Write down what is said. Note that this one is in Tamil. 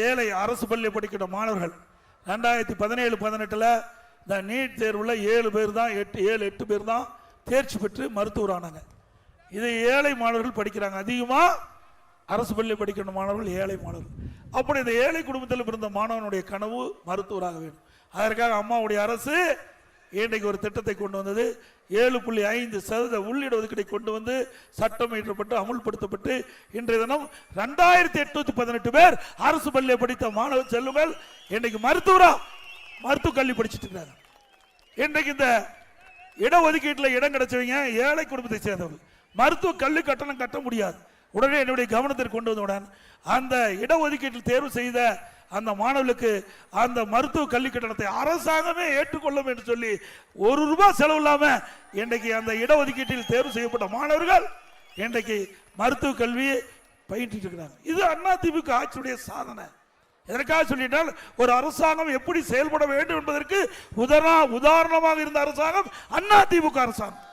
ஏழை அரசு பள்ளி படிக்கிற மாணவர்கள் 2017-18 இந்த நீட் தேர்வுல 7 பேர் தான் 8 பேர் தான் தேர்ச்சி பெற்று மருத்துவரானாங்க. இது ஏழை மாணவர்கள் படிக்கிறாங்க. அதிகமா அரசு பள்ளி படிக்கிற மாணவர்கள் ஏழை மாணவர்கள். அப்படி இந்த ஏழை குடும்பத்தில் பிறந்த மாணவனுடைய கனவு மருத்துவராக வேண்டும். அதற்காக அம்மாவுடைய அரசு இன்றைக்கு ஒரு திட்டத்தை கொண்டு வந்தது. 7.5% உள்ளிட ஒதுக்கீடை கொண்டு வந்து சட்டம் இயற்றப்பட்டு அமுல்படுத்தப்பட்டு இன்றைய தினம் 2818 பேர் அரசு பள்ளியை படித்த மாணவ செல்வங்கள் இன்றைக்கு மருத்துவ கல்வி படிச்சுட்டு இருக்காங்க. இன்றைக்கு இந்த இடஒதுக்கீட்டில் இடம் கிடைச்சவங்க ஏழை குடும்பத்தை சேர்ந்தவர்கள். மருத்துவ கல்வி கட்டணம் கட்ட முடியாது. உடனே என்னுடைய கவனத்திற்கு கொண்டு வந்தவுடன் அந்த இடஒதுக்கீட்டில் தேர்வு செய்த அந்த மாணவர்களுக்கு அந்த மருத்துவ கல்வி கட்டணத்தை அரசாங்கமே ஏற்றுக்கொள்ளும் என்று சொல்லி ₹1 செலவு இல்லாம இன்றைக்கு அந்த இடஒதுக்கீட்டில் தேர்வு செய்யப்பட்ட மாணவர்கள் இன்றைக்கு மருத்துவ கல்வியை பயின்று இருக்கிறாங்க. இது அதிமுக ஆட்சியுடைய சாதனை. எதற்காக சொல்லிட்டால் ஒரு அரசாங்கம் எப்படி செயல்பட வேண்டும் என்பதற்கு உதாரணமாக இருந்த அரசாங்கம் அதிமுக அரசாங்கம்.